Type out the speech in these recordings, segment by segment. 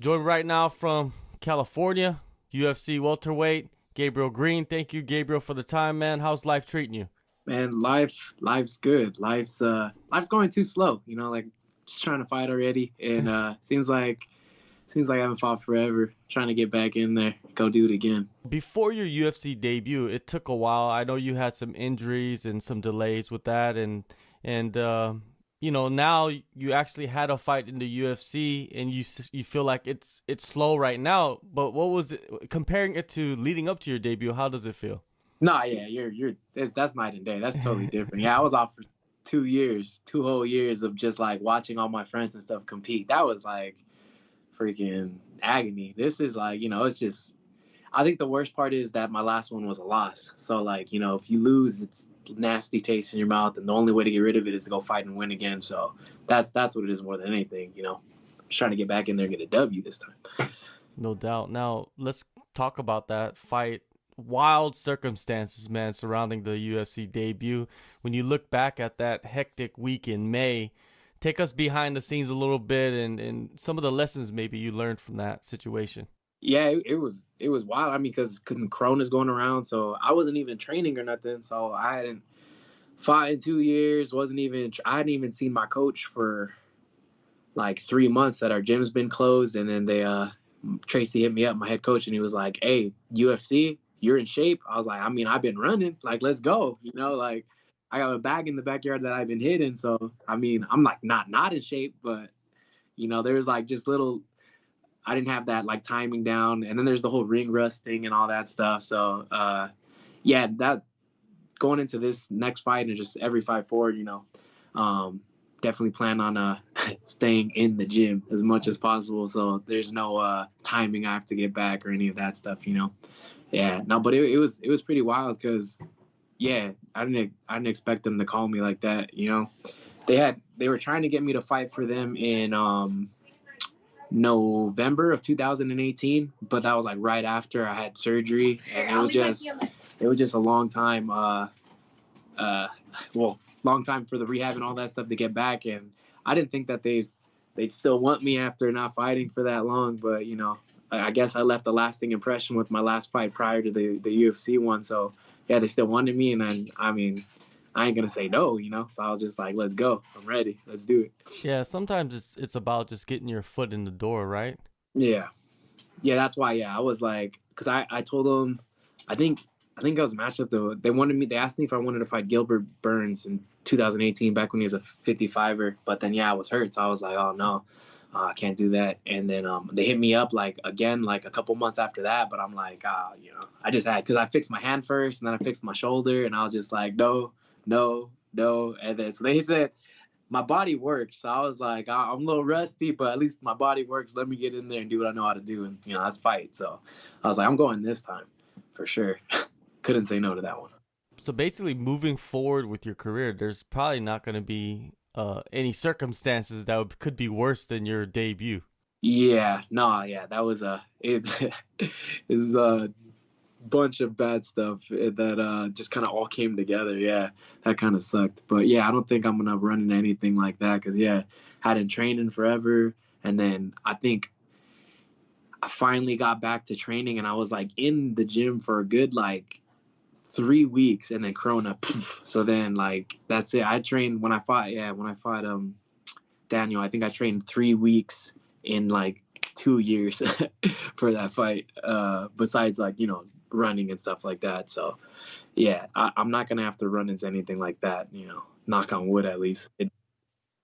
Joined right now from California, UFC welterweight, Gabriel Green. Thank you, Gabriel, for the time, man. How's life treating you? Man, life's good. Life's going too slow, like just trying to fight already. And seems like I haven't fought forever. Trying to get back in there, go do it again. Before your UFC debut, it took a while. I know you had some injuries and some delays with that, and now you actually had a fight in the UFC, and you feel like it's slow right now. But what was it comparing it to leading up to your debut? How does it feel? Nah, yeah, that's night and day. That's totally different. Yeah, I was off for 2 years, 2 whole years of just like watching all my friends and stuff compete. That was like freaking agony. This is like, it's just I think the worst part is that my last one was a loss. So like, if you lose, it's nasty taste in your mouth, and the only way to get rid of it is to go fight and win again. So that's what it is more than anything. Just trying to get back in there and get a W this time. No doubt. Now let's talk about that fight. Wild circumstances, man, surrounding the UFC debut. When you look back at that hectic week in May, take us behind the scenes a little bit and some of the lessons maybe you learned from that situation. Yeah, it was wild. I mean, because Corona's going around, so I wasn't even training or nothing. So I hadn't fought in 2 years. I hadn't even seen my coach for like 3 months that our gym's been closed. And then Tracy hit me up, my head coach, and he was like, "Hey, UFC, you're in shape." I was like, I mean, I've been running. Like, let's go. Like I got a bag in the backyard that I've been hitting. So I mean, I'm like not in shape, but there's like just little. I didn't have that like timing down, and then there's the whole ring rust thing and all that stuff. So yeah, that going into this next fight and just every fight forward, definitely plan on staying in the gym as much as possible. So there's no timing I have to get back or any of that stuff. Yeah, no, but it was pretty wild because yeah, I didn't expect them to call me like that. They were trying to get me to fight for them in November of 2018, but that was like right after I had surgery, and it was just a long time. Long time for the rehab and all that stuff to get back, and I didn't think that they'd still want me after not fighting for that long, but I guess I left a lasting impression with my last fight prior to the UFC one, so yeah, they still wanted me, and then I mean, I ain't gonna say no. So I was just like, let's go, I'm ready, let's do it. Yeah, sometimes it's about just getting your foot in the door, right? Yeah. Yeah, that's why. Yeah, I was like, because I told them, I think I think it was a matchup though. They asked me if I wanted to fight Gilbert Burns in 2018, back when he was a 55er. But then I was hurt, so I was like, oh no, I can't do that. And then they hit me up like again like a couple months after that, but I'm like, I just had because I fixed my hand first, and then I fixed my shoulder, and I was just like, no, no, no. And then so they said my body works. So I was like, I'm a little rusty, but at least my body works. Let me get in there and do what I know how to do, and let's fight. So I was like, I'm going this time for sure. Couldn't say no to that one. So basically, moving forward with your career, there's probably not going to be any circumstances that could be worse than your debut. Yeah, no, yeah, that was it is a bunch of bad stuff that just kind of all came together. Yeah, that kind of sucked. But yeah, I don't think I'm gonna run into anything like that because yeah, hadn't trained in forever, and then I think I finally got back to training, and I was like in the gym for a good like 3 weeks, and then Corona. Poof. So then like that's it. I trained when I fought. Yeah, when I fought Daniel, I think I trained 3 weeks in like 2 years for that fight. Besides like running and stuff like that. So yeah, I'm not gonna have to run into anything like that. Knock on wood at least.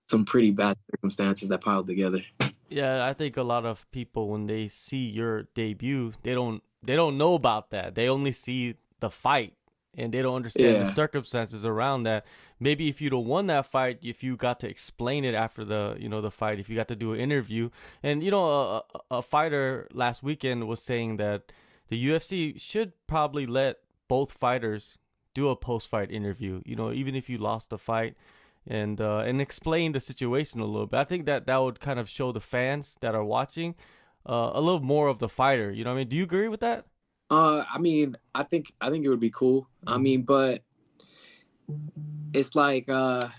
Some pretty bad circumstances that piled together. Yeah, I think a lot of people when they see your debut, they don't know about that. They only see the fight and they don't understand the Yeah. circumstances around that. Maybe if you'd have won that fight, if you got to explain it after the fight, if you got to do an interview, and a fighter last weekend was saying that the UFC should probably let both fighters do a post-fight interview. Even if you lost the fight, and explain the situation a little bit. I think that would kind of show the fans that are watching a little more of the fighter. You know what I mean? Do you agree with that? I mean, I think it would be cool. I mean, but it's like I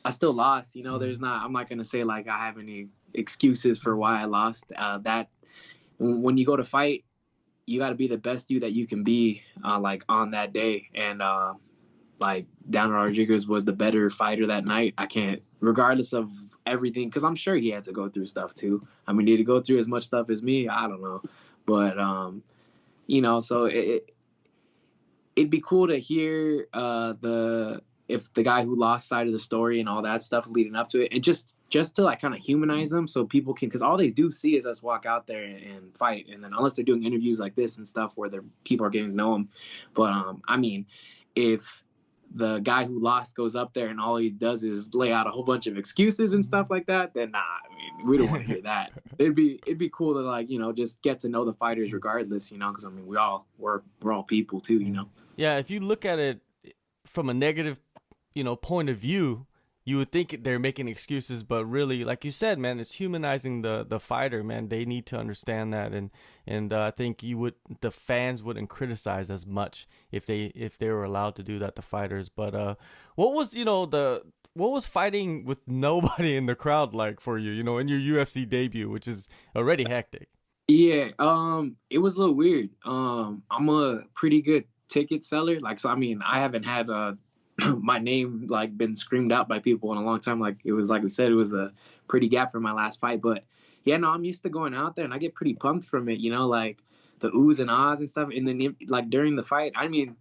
still lost. I'm not gonna say like I have any excuses for why I lost. That when you go to fight, you got to be the best you that you can be, like on that day. And like Daniel Rodriguez was the better fighter that night. I can't, regardless of everything, because I'm sure he had to go through stuff too. I mean, did he go through as much stuff as me? I don't know, but so it'd be cool to hear if the guy who lost side of the story and all that stuff leading up to it, and just to like kind of humanize them so people can, because all they do see is us walk out there and fight, and then unless they're doing interviews like this and stuff where people are getting to know them. But I mean, if the guy who lost goes up there and all he does is lay out a whole bunch of excuses and stuff like that, then nah, I mean, we don't want to hear that. It'd be cool to like, just get to know the fighters regardless, because I mean, we're all people too, Yeah, if you look at it from a negative, point of view, you would think they're making excuses, but really, like you said, man, it's humanizing the fighter, man. They need to understand that, and I think the fans wouldn't criticize as much if they were allowed to do that to fighters. But what was fighting with nobody in the crowd like for you, in your UFC debut, which is already hectic? Yeah, it was a little weird. I'm a pretty good ticket seller, like, so I mean, I haven't had my name like been screamed out by people in a long time. Like, it was, like we said, it was a pretty gap for my last fight, but yeah, no, I'm used to going out there and I get pretty pumped from it, like the oohs and ahs and stuff. And then like during the fight, I mean,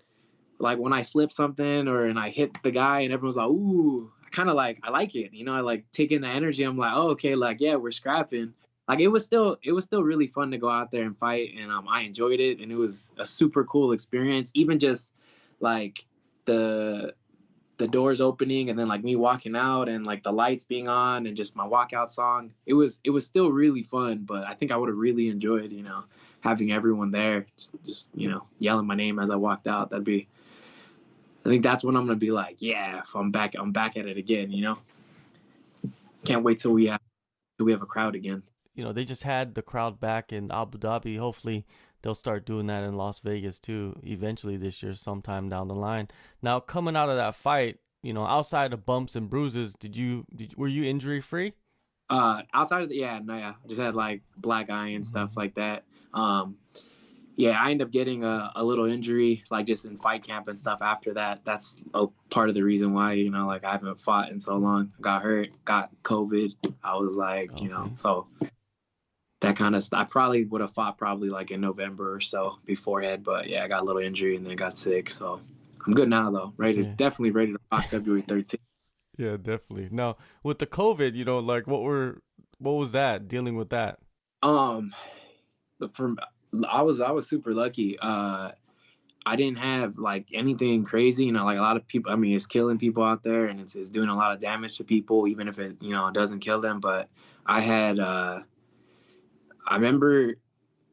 like when I slip something and I hit the guy and everyone's like, ooh, I kind of like, I like it, I like taking the energy. I'm like, oh, okay, like, yeah, we're scrapping. Like, it was still really fun to go out there and fight, and I enjoyed it, and it was a super cool experience. Even just like the doors opening and then like me walking out and like the lights being on and just my walkout song. It was still really fun, but I think I would have really enjoyed, having everyone there just yelling my name as I walked out. I think that's when I'm gonna be like, yeah, if I'm back at it again, Can't wait till we have a crowd again. They just had the crowd back in Abu Dhabi. Hopefully they'll start doing that in Las Vegas too eventually this year, sometime down the line. Now, coming out of that fight, outside of bumps and bruises, were you injury free? Outside of I just had like black eye and stuff like that. Yeah, I ended up getting a little injury, like just in fight camp and stuff after that. That's a part of the reason why, like I haven't fought in so long. Got hurt, got COVID. I was like, Okay. So that kind of I probably would have fought probably like in November or so beforehand, but yeah, I got a little injury and then got sick. So I'm good now though. Definitely ready to rock February 13th. Yeah, definitely. Now, with the COVID, like what was that, dealing with that? I was super lucky. I didn't have like anything crazy, like a lot of people. I mean, it's killing people out there and it's doing a lot of damage to people, even if it, doesn't kill them. But I had, I remember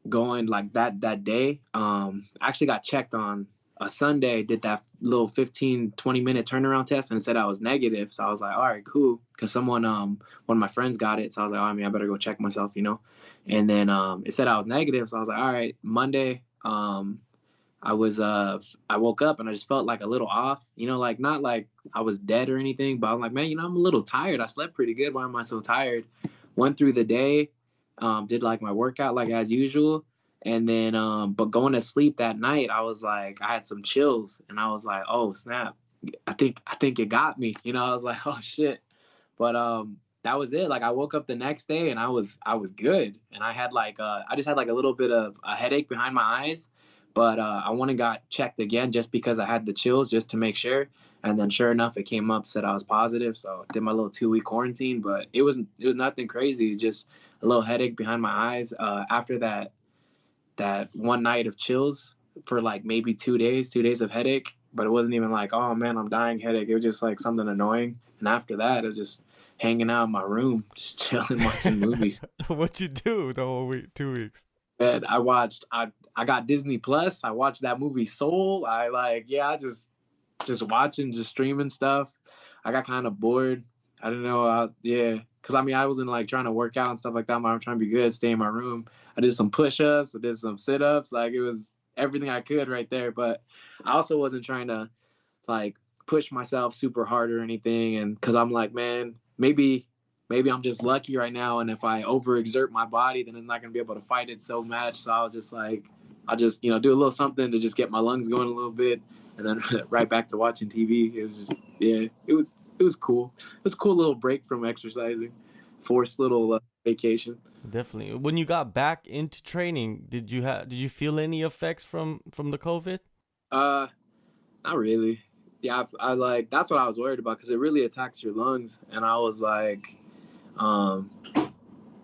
going like that day. I actually got checked on a Sunday, did that little 15-20 minute turnaround test and it said I was negative. So I was like, all right, cool. Cause one of my friends got it. So I was like, oh, I mean, I better go check myself, and then, it said I was negative. So I was like, all right, Monday, I woke up and I just felt like a little off, like not like I was dead or anything, but I'm like, man, I'm a little tired. I slept pretty good. Why am I so tired? Went through the day, did like my workout like as usual. And then, but going to sleep that night, I was like, I had some chills and I was like, oh snap. I think it got me, I was like, oh shit. But, that was it. Like I woke up the next day and I was good. And I had like, I just had like a little bit of a headache behind my eyes, but, I went and got checked again just because I had the chills just to make sure. And then sure enough, it came up, said I was positive. So I did my little 2-week quarantine, but it was nothing crazy. Just a little headache behind my eyes. After that one night of chills for like maybe 2 days of headache, but it wasn't even like, oh man, I'm dying headache. It was just like something annoying. And after that, it was just hanging out in my room, just chilling, watching movies. What'd you do the whole week, 2 weeks? And I got Disney Plus. I watched that movie Soul. I just watching, just streaming stuff. I got kind of bored. I don't know. Because I mean, I wasn't like trying to work out and stuff like that. I'm trying to be good, stay in my room. I did some push-ups. I did some sit-ups. Like it was everything I could right there. But I also wasn't trying to like push myself super hard or anything. And because I'm like, man, maybe maybe I'm just lucky right now, and if I overexert my body, then I'm not gonna be able to fight it so much. So I was just like, I'll just do a little something to just get my lungs going a little bit, and then right back to watching TV. It was just it was cool. It was a cool little break from exercising, forced little vacation. Definitely. When you got back into training, did you feel any effects from the COVID? Uh, Not really. Yeah, I like that's what I was worried about because it really attacks your lungs, and I was like, um,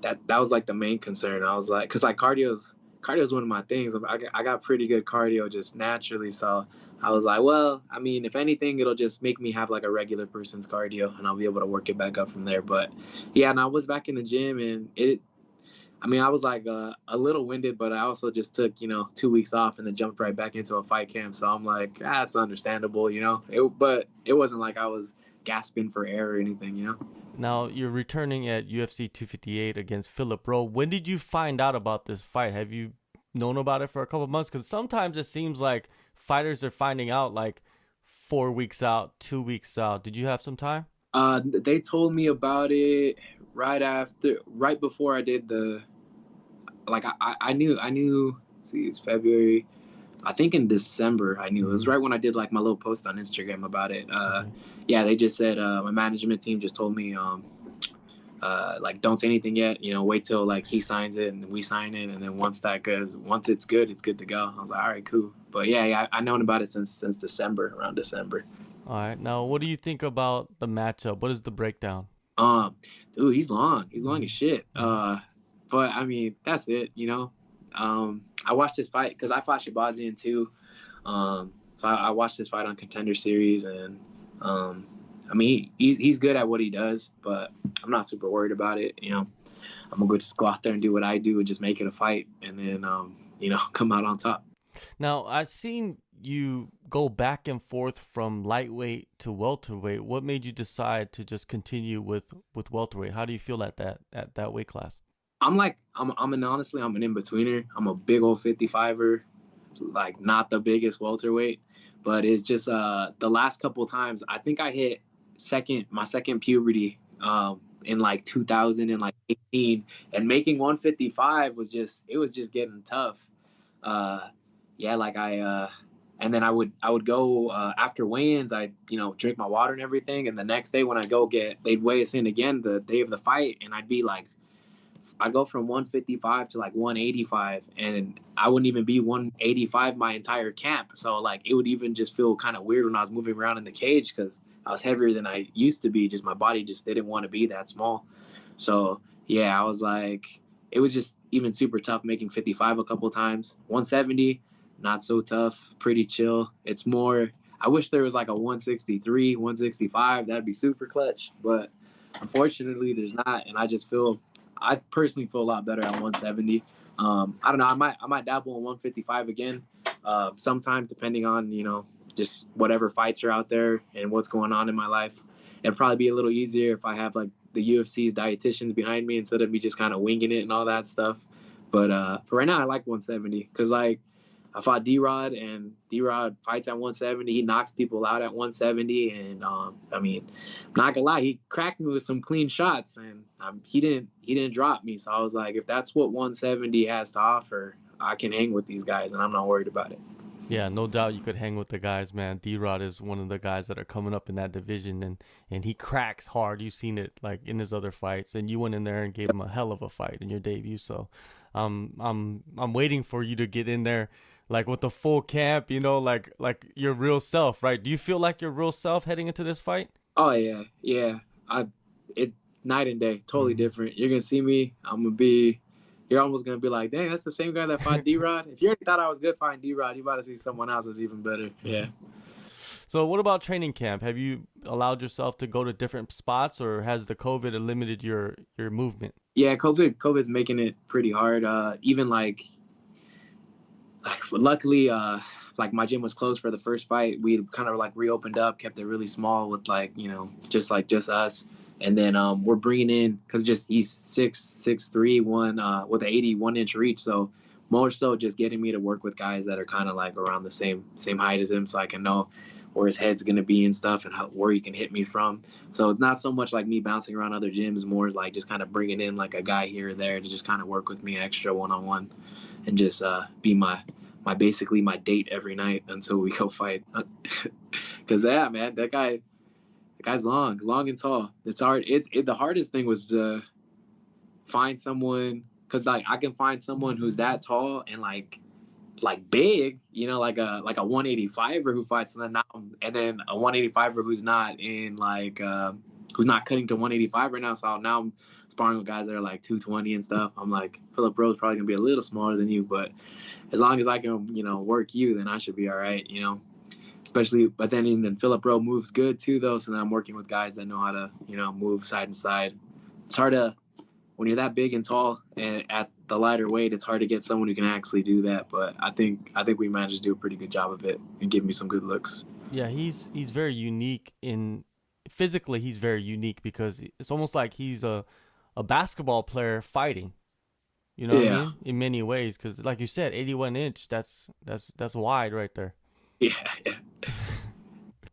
that was like the main concern. I was like, because like cardio's one of my things. I got pretty good cardio just naturally, so I was like, well, I mean, if anything, it'll just make me have like a regular person's cardio, and I'll be able to work it back up from there. But yeah, and I was back in the gym, and I mean, I was like a little winded, but I also just took 2 weeks off and then jumped right back into a fight camp. So I'm like, it's understandable. But it wasn't like I was gasping for air or anything. Now you're returning at UFC 258 against Phillip Rowe. When did you find out about this fight? Have you known about it for a couple of months? Because sometimes it seems like fighters are finding out like 4 weeks out, 2 weeks out. Did you have some time? They told me about it right before I did the like I knew. See, it's February. I think in December I knew. It was right when I did like my little post on Instagram about it. Yeah, they just said my management team just told me like don't say anything yet. Wait till like he signs it and we sign it, and then once it's good, it's good to go. I was like, all right, cool. But yeah, I known about it since December, around December. All right. Now, what do you think about the matchup? What is the breakdown? Dude, he's long. He's long as shit. But I mean, that's it. I watched this fight because I fought Shabazian too. So I watched this fight on Contender Series, and I mean, he's good at what he does, but I'm not super worried about it. I'm gonna just go out there and do what I do and just make it a fight, and then come out on top. Now, I've seen you go back and forth from lightweight to welterweight. What made you decide to just continue with welterweight? How do you feel at that weight class? Honestly, I'm an in-betweener. I'm a big old 55er, like not the biggest welterweight, but it's just the last couple times I think I hit my second puberty in like 2018, and making 155 was just getting tough. Yeah, like and then I would go after weigh-ins. I drink my water and everything, and the next day when they'd weigh us in again the day of the fight, and I'd go from 155 to like 185, and I wouldn't even be 185 my entire camp. So like it would even just feel kind of weird when I was moving around in the cage because I was heavier than I used to be. Just my body just didn't want to be that small. So yeah, I was like, it was just even super tough making 55 a couple times. 170, not so tough, pretty chill. It's more, I wish there was like a 163, 165. That'd be super clutch, but unfortunately there's not. And I personally feel a lot better at 170. I don't know. I might dabble in 155 again, sometime, depending on just whatever fights are out there and what's going on in my life. It'd probably be a little easier if I have like the UFC's dietitians behind me instead of me just kind of winging it and all that stuff. But for right now, I like 170 because like I fought D-Rod, and D-Rod fights at 170. He knocks people out at 170, and I mean, I'm not gonna lie, he cracked me with some clean shots, and he didn't drop me. So I was like, if that's what 170 has to offer, I can hang with these guys, and I'm not worried about it. Yeah, no doubt you could hang with the guys, man. D-Rod is one of the guys that are coming up in that division, and he cracks hard. You've seen it like in his other fights, and you went in there and gave him a hell of a fight in your debut. So, I'm waiting for you to get in there, like with the full camp, like your real self, right? Do you feel like your real self heading into this fight? Oh yeah. It night and day, totally different. You're gonna see me. You're almost gonna be like, dang, that's the same guy that fought D-Rod. If you already thought I was good fighting D-Rod, you about to see someone else that's even better. Yeah. So what about training camp? Have you allowed yourself to go to different spots, or has the COVID limited your movement? Yeah, COVID's making it pretty hard. Even like luckily, like my gym was closed for the first fight. We kind of like reopened up, kept it really small with like just us. And then we're bringing in, because just he's 6'3", with an 81-inch reach. So more so just getting me to work with guys that are kind of like around the same height as him, so I can know where his head's going to be and stuff, and where he can hit me from. So it's not so much like me bouncing around other gyms, more like just kind of bringing in like a guy here or there to just kind of work with me extra one-on-one, and just be my basically my date every night until we go fight. Because yeah, man, the guy's long and tall. It's hard. The hardest thing was to find someone, because like I can find someone who's that tall and like big, like a 185er who fights, and then a 185er who's not in like who's not cutting to 185 right now. So now I'm sparring with guys that are like 220 and stuff. I'm like, Phillip Rowe's probably gonna be a little smaller than you, but as long as I can, work you, then I should be all right, Especially, but then Phillip Rowe moves good too, though. So then I'm working with guys that know how to, move side to side. It's hard to, when you're that big and tall and at the lighter weight, it's hard to get someone who can actually do that. But I think we managed to do a pretty good job of it and give me some good looks. Yeah, he's very unique physically. He's very unique because it's almost like he's a basketball player fighting. You know what I mean? In many ways, because like you said, 81 inch. That's wide right there. Yeah.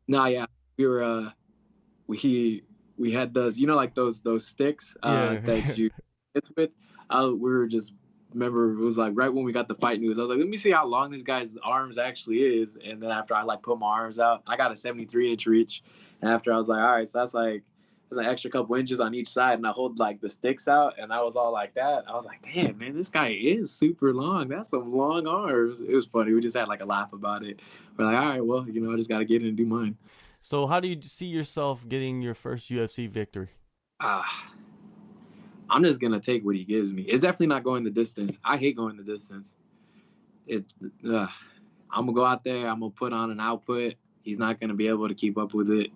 No, yeah, we were we had those, like those sticks that you hits with. We were just, remember, it was like right when we got the fight news, I was like, let me see how long this guy's arms actually is. And then after I like put my arms out, I got a 73-inch reach. And after I was like, all right, so that's like an extra couple inches on each side, and I hold like the sticks out, and I was all like that. I was like, damn, man, this guy is super long. That's some long arms. It was funny. We just had like a laugh about it. We're like, all right, well, I just got to get in and do mine. So how do you see yourself getting your first UFC victory? I'm just going to take what he gives me. It's definitely not going the distance. I hate going the distance. I'm going to go out there. I'm going to put on an output. He's not going to be able to keep up with it.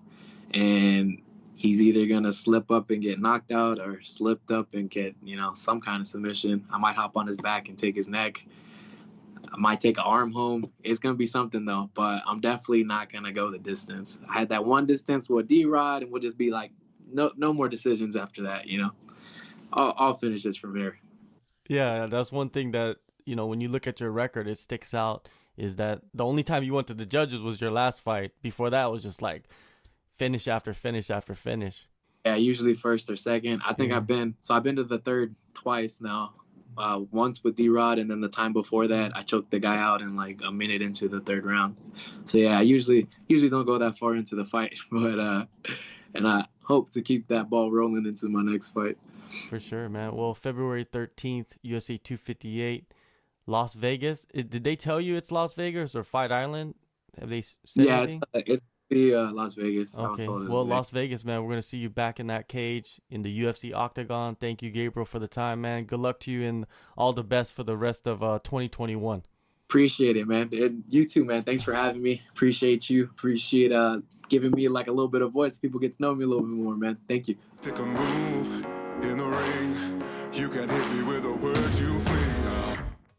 And he's either going to slip up and get knocked out or slipped up and get, some kind of submission. I might hop on his back and take his neck. I might take an arm home. It's going to be something, though. But I'm definitely not going to go the distance. I had that one distance with D-Rod, and we'll just be like, no more decisions after that, I'll finish this from here. Yeah, that's one thing that, when you look at your record, it sticks out, is that the only time you went to the judges was your last fight. Before that, it was just like finish after finish after finish. Yeah, usually first or second. I think I've been to the third twice now. Once with D-Rod, and then the time before that, I choked the guy out in like a minute into the third round. So yeah, I usually don't go that far into the fight, but and I hope to keep that ball rolling into my next fight. For sure, man. Well, February 13th, UFC 258, Las Vegas. Did they tell you it's Las Vegas or Fight Island? Have they said anything? It's Las Vegas. Okay. Well, Las Vegas, man. We're going to see you back in that cage in the UFC octagon. Thank you, Gabriel, for the time, man. Good luck to you and all the best for the rest of 2021. Appreciate it, man. And you too, man. Thanks for having me. Appreciate you. Appreciate giving me like a little bit of voice. People get to know me a little bit more, man. Thank you. Take a move in the ring. You can hit me with a word you fling.